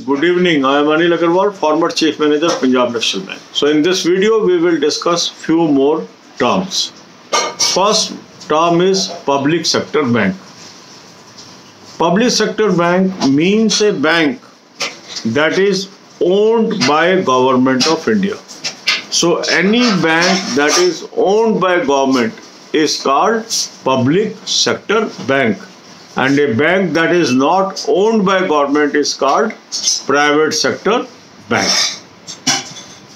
Good evening. I am Anil Agarwal, former Chief Manager, Punjab National Bank. So in this video, we will discuss few more terms. First term is public sector bank. Public sector bank means a bank that is owned by Government of India. So any bank that is owned by government is called public sector bank. And a bank that is not owned by government is called private sector bank.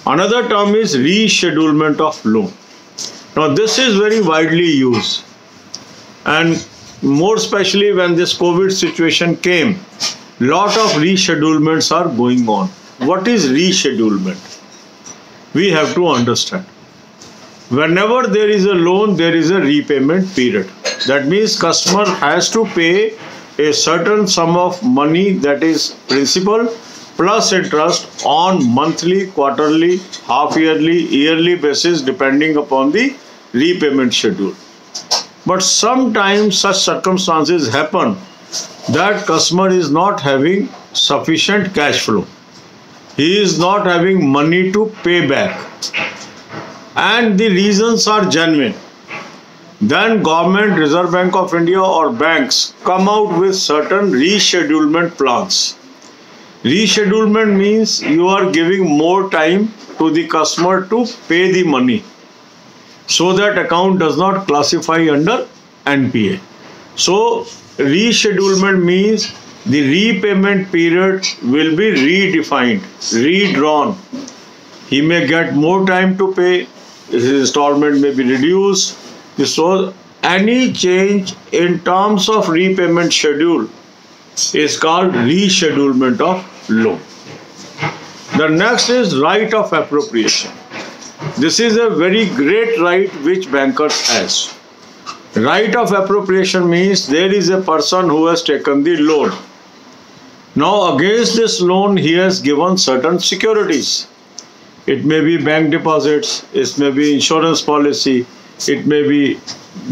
Another term is reschedulement of loan. Now this is very widely used, and more especially when this COVID situation came, lot of reschedulements are going on. What is reschedulement? We have to understand. Whenever there is a loan, there is a repayment period. That means customer has to pay a certain sum of money, that is principal plus interest, on monthly, quarterly, half yearly, yearly basis depending upon the repayment schedule. But sometimes such circumstances happen that customer is not having sufficient cash flow. He is not having money to pay back, and the reasons are genuine. Then Government, Reserve Bank of India or banks come out with certain reschedulement plans. Reschedulement means you are giving more time to the customer to pay the money, so that account does not classify under NPA. So reschedulement means the repayment period will be redefined, redrawn. He may get more time to pay, his installment may be reduced. So any change in terms of repayment schedule is called reschedulement of loan. The next is right of appropriation. This is a very great right which bankers has. Right of appropriation means there is a person who has taken the loan. Now against this loan he has given certain securities. It may be bank deposits, it may be insurance policy, it may be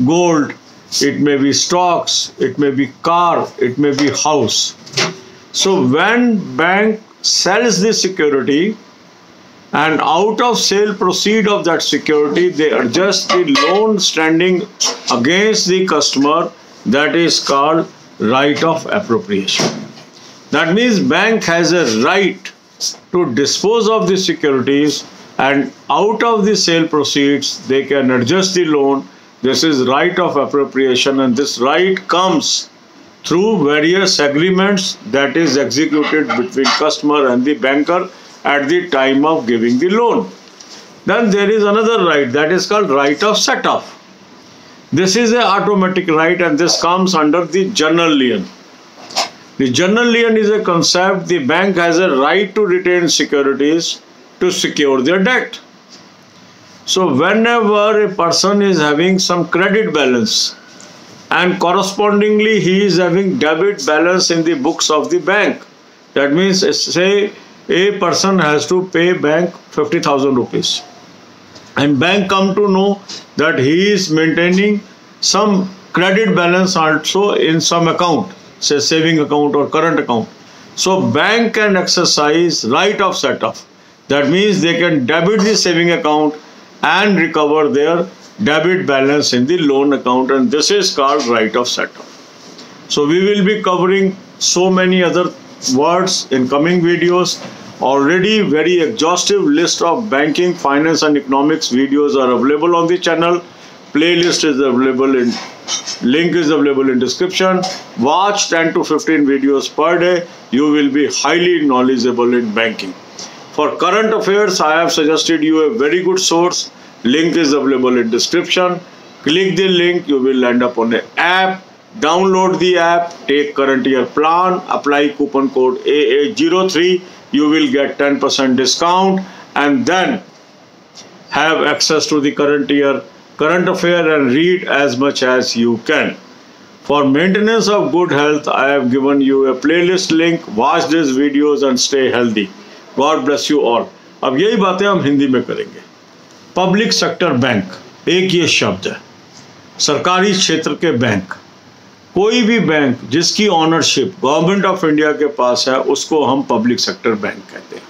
gold, it may be stocks, it may be car, it may be house. So when bank sells the security, and out of sale proceed of that security, they adjust the loan standing against the customer, that is called right of appropriation. That means bank has a right to dispose of the securities, and out of the sale proceeds they can adjust the loan. This is right of appropriation, and this right comes through various agreements that is executed between customer and the banker at the time of giving the loan. Then there is another right, that is called right of set-off. This is an automatic right, and this comes under the general lien. The general lien is a concept. The bank has a right to retain securities to secure their debt. So whenever a person is having some credit balance and correspondingly he is having debit balance in the books of the bank, that means say a person has to pay bank 50,000 rupees, and bank come to know that he is maintaining some credit balance also in some account, say saving account or current account. So bank can exercise right of set-off. That means they can debit the saving account and recover their debit balance in the loan account, and this is called right of set-off. So we will be covering so many other words in coming videos. Already very exhaustive list of banking, finance and economics videos are available on the channel. Playlist is available in, link is available in description. Watch 10 to 15 videos per day. You will be highly knowledgeable in banking. For current affairs, I have suggested you a very good source. Link is available in description. Click the link, you will end up on an app. Download the app, take current year plan, apply coupon code AA03. You will get 10% discount, and then have access to the current year current affair and read as much as you can. For maintenance of good health, I have given you a playlist link. Watch these videos and stay healthy. God bless you all. अब यही बातें हम हिंदी में करेंगे. Public sector bank, एक ये शब्द है. सरकारी क्षेत्र के बैंक. कोई भी बैंक जिसकी ऑनरशिप गवर्नमेंट ऑफ इंडिया के पास है उसको हम पब्लिक सेक्टर बैंक कहते हैं,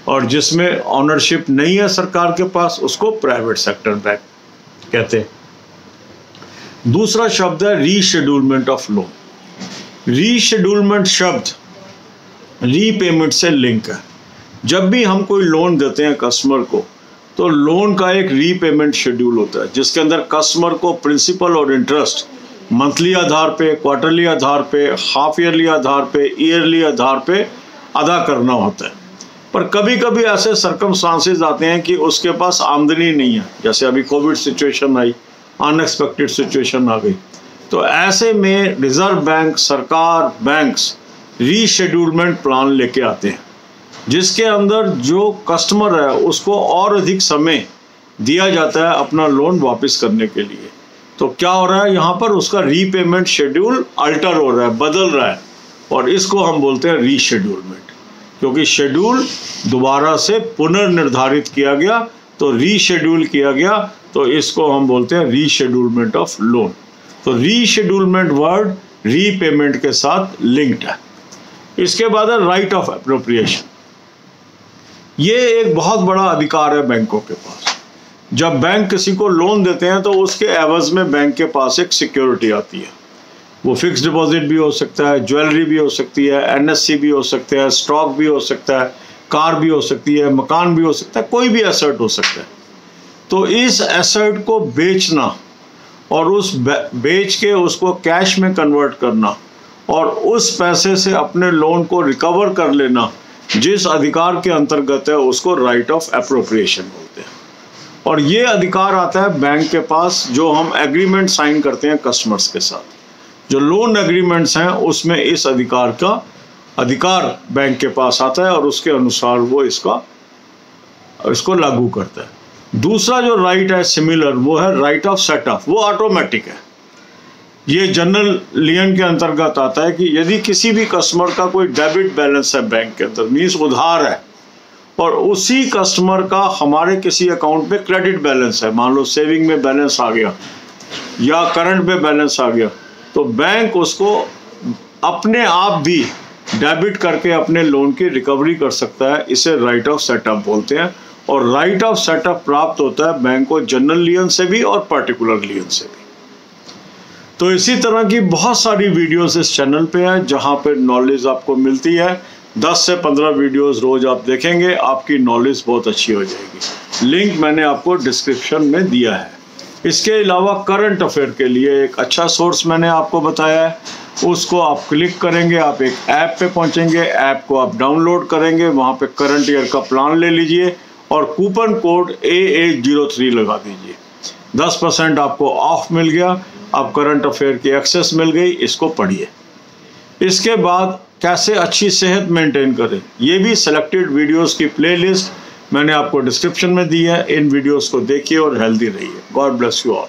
और जिसमें ऑनरशिप नहीं है सरकार के पास उसको प्राइवेट सेक्टर बैंक कहते हैं। दूसरा शब्द है रीशेड्यूलमेंट ऑफ लोन। रीशेड्यूलमेंट शब्द रीपेमेंट से लिंक है। जब भी हम कोई लोन देते हैं कस्टमर को तो लोन का एक रीपेमेंट शेड्यूल होता है जिसके अंदर कस्टमर को प्रिंसिपल और इंटरेस्ट मंथली आधार पे, क्वार्टरली आधार पे, हाफ ईयरली आधार पे, ईयरली आधार पे अदा करना होता है। पर कभी कभी ऐसे सर्कमस्टांसेस आते हैं कि उसके पास आमदनी नहीं है, जैसे अभी कोविड सिचुएशन आई, अनएक्सपेक्टेड सिचुएशन आ गई, तो ऐसे में रिजर्व बैंक, सरकार, बैंक्स रीशेड्यूलमेंट प्लान लेके आते हैं जिसके अंदर जो कस्टमर है उसको और अधिक समय दिया जाता है अपना लोन वापस करने के लिए। तो क्या हो रहा है यहाँ पर, उसका रीपेमेंट शेड्यूल अल्टर हो रहा है, बदल रहा है, और इसको हम बोलते हैं रीशेड्यूलमेंट, क्योंकि शेड्यूल दोबारा से पुनर्निर्धारित किया गया, तो रीशेड्यूल किया गया, तो इसको हम बोलते हैं रीशेड्यूलमेंट ऑफ लोन। तो रीशेड्यूलमेंट वर्ड रीपेमेंट के साथ लिंक्ड है। इसके बाद है राइट ऑफ एप्रोप्रिएशन। ये एक बहुत बड़ा अधिकार है बैंकों के पास। जब बैंक किसी को लोन देते हैं तो उसके एवज में बैंक के पास एक सिक्योरिटी आती है। वो फिक्स डिपॉजिट भी हो सकता है, ज्वेलरी भी हो सकती है, एनएससी भी हो सकता है, स्टॉक भी हो सकता है, कार भी हो सकती है, मकान भी हो सकता है, कोई भी एसेट हो सकता है। तो इस एसेट को बेचना और उस बेच के उसको कैश में कन्वर्ट करना और उस पैसे से अपने लोन को रिकवर कर लेना जिस अधिकार के अंतर्गत है उसको राइट ऑफ एप्रोप्रिएशन बोलते हैं। और ये अधिकार आता है बैंक के पास जो हम एग्रीमेंट साइन करते हैं कस्टमर्स के साथ। जो लोन एग्रीमेंट्स हैं उसमें इस अधिकार का अधिकार बैंक के पास आता है और उसके अनुसार वो इसको लागू करता है। दूसरा जो राइट है सिमिलर, वो है राइट ऑफ सेट ऑफ। वो ऑटोमेटिक है। ये जनरल लियन के अंतर्गत आता है कि यदि किसी भी कस्टमर का कोई डेबिट बैलेंस है बैंक के अंदर, मीन्स उधार है, और उसी कस्टमर का हमारे किसी अकाउंट में क्रेडिट बैलेंस है, मान लो सेविंग में बैलेंस आ गया या करंट में बैलेंस आ गया, तो बैंक उसको अपने आप भी डेबिट करके अपने लोन की रिकवरी कर सकता है। इसे राइट ऑफ सेटअप बोलते हैं। और राइट ऑफ सेटअप प्राप्त होता है बैंक को जनरल लियन से भी और पर्टिकुलर लियन से भी। तो इसी तरह की बहुत सारी वीडियोस इस चैनल पे हैं जहां पे नॉलेज आपको मिलती है। 10 से 15 वीडियोस रोज आप देखेंगे, आपकी नॉलेज बहुत अच्छी हो जाएगी। लिंक मैंने आपको डिस्क्रिप्शन में दिया है। इसके अलावा करंट अफेयर के लिए एक अच्छा सोर्स मैंने आपको बताया है, उसको आप क्लिक करेंगे, आप एक ऐप पे पहुंचेंगे, ऐप को आप डाउनलोड करेंगे, वहां पे करंट ईयर का प्लान ले लीजिए और कूपन कोड AA03 लगा दीजिए। 10% आपको ऑफ मिल गया, अब करंट अफेयर की एक्सेस मिल गई, इसको पढ़िए। इसके बाद कैसे अच्छी सेहत मेंटेन करें, ये भी सिलेक्टेड वीडियोस की प्लेलिस्ट मैंने आपको डिस्क्रिप्शन में दी है। इन वीडियोस को देखिए और हेल्दी रहिए। God bless you all.